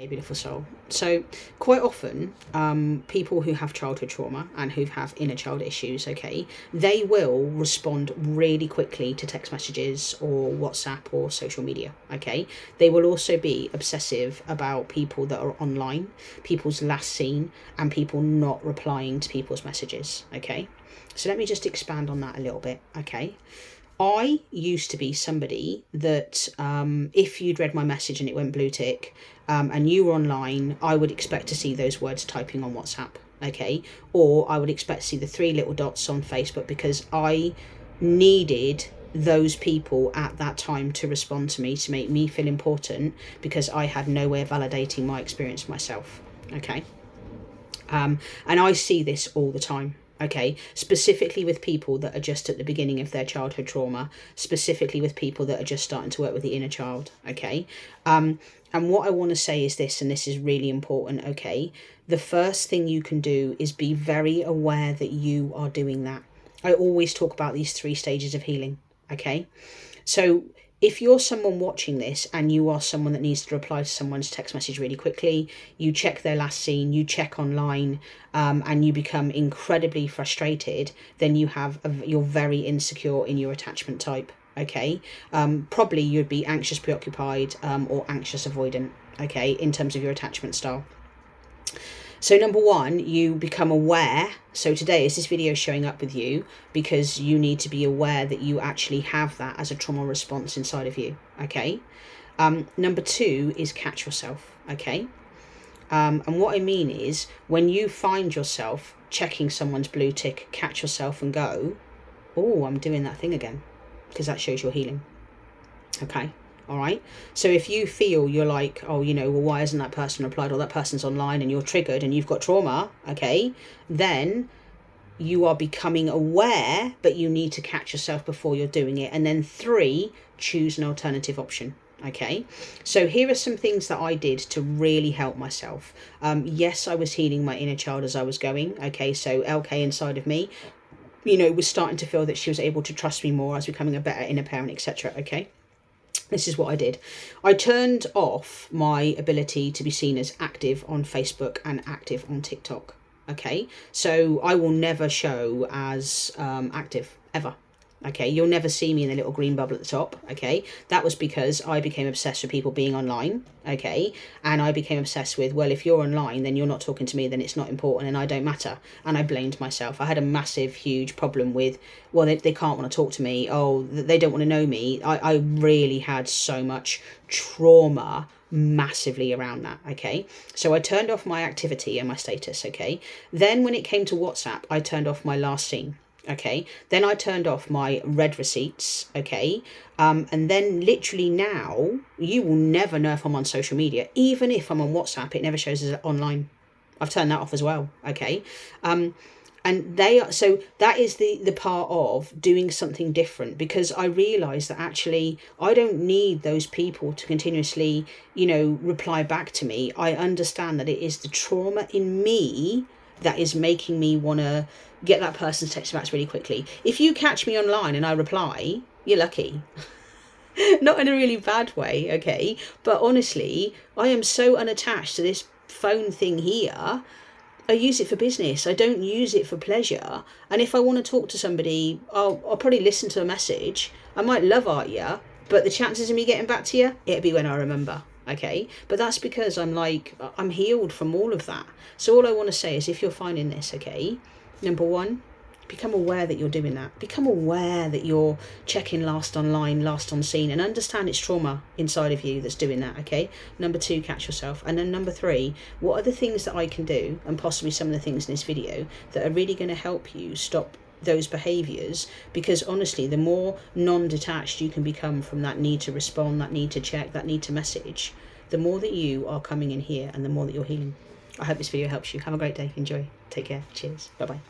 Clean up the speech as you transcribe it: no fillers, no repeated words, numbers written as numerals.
Beautiful soul. So quite often people who have childhood trauma and who have inner child issues, okay, they will respond really quickly to text messages or WhatsApp or social media, okay. They will also be obsessive about people that are online, people's last seen, and people not replying to people's messages, okay. So let me just expand on that a little bit, okay. I used to be somebody that if you'd read my message and it went blue tick and you were online, I would expect to see those words typing on WhatsApp, okay? Or I would expect to see the 3 little dots on Facebook because I needed those people at that time to respond to me, to make me feel important, because I had no way of validating my experience myself, okay? And I see this all the time. Okay, specifically with people that are just at the beginning of their childhood trauma, specifically with people that are just starting to work with the inner child. Okay, and what I want to say is this, and this is really important. Okay, the first thing you can do is be very aware that you are doing that. I always talk about these 3 stages of healing. Okay, so if you're someone watching this and you are someone that needs to reply to someone's text message really quickly, you check their last seen, you check online, and you become incredibly frustrated, then you're very insecure in your attachment type. Okay, probably you'd be anxious preoccupied or anxious avoidant, okay, in terms of your attachment style. So number 1, you become aware. So today is this video showing up with you because you need to be aware that you actually have that as a trauma response inside of you. Okay. Number 2 is catch yourself. Okay. And what I mean is when you find yourself checking someone's blue tick, catch yourself and go, oh, I'm doing that thing again, because that shows you're healing. Okay. All right. So if you feel you're like, oh, well, why hasn't that person replied, or that person's online, and you're triggered and you've got trauma, okay, then you are becoming aware, but you need to catch yourself before you're doing it. And then 3, choose an alternative option. Okay, so here are some things that I did to really help myself. Yes, I was healing my inner child as I was going. Okay, so LK inside of me, was starting to feel that she was able to trust me more. I was becoming a better inner parent, etc. Okay. This is what I did. I turned off my ability to be seen as active on Facebook and active on TikTok. Okay, so I will never show as active ever. Okay, you'll never see me in the little green bubble at the top. Okay, that was because I became obsessed with people being online. Okay, and I became obsessed with, well, if you're online, then you're not talking to me, then it's not important and I don't matter. And I blamed myself. I had a massive, huge problem with, well, they can't want to talk to me. Oh, they don't want to know me. I really had so much trauma massively around that. Okay, so I turned off my activity and my status. Okay, then when it came to WhatsApp, I turned off my last seen. Okay, then I turned off my read receipts. Okay, and then literally now you will never know if I'm on social media. Even if I'm on WhatsApp, it never shows as online. I've turned that off as well. Okay, and so that is the part of doing something different, because I realized that actually I don't need those people to continuously reply back to me. I understand that it is the trauma in me that is making me want to get that person's text back really quickly. If you catch me online and I reply, you're lucky. Not in a really bad way, okay? But honestly, I am so unattached to this phone thing here. I use it for business. I don't use it for pleasure. And if I want to talk to somebody, I'll probably listen to a message. I might love at you, but the chances of me getting back to you, it'll be when I remember. Okay, but that's because I'm healed from all of that. So all I want to say is, if you're finding this, okay, number 1, become aware that you're doing that. Become aware that you're checking last online, last on scene, and understand it's trauma inside of you that's doing that. Okay, number 2, catch yourself. And then number 3, what are the things that I can do, and possibly some of the things in this video, that are really going to help you stop those behaviors? Because honestly, the more non-detached you can become from that need to respond, that need to check, that need to message, the more that you are coming in here and the more that you're healing. I hope this video helps you. Have a great day. Enjoy. Take care. Cheers. Bye bye.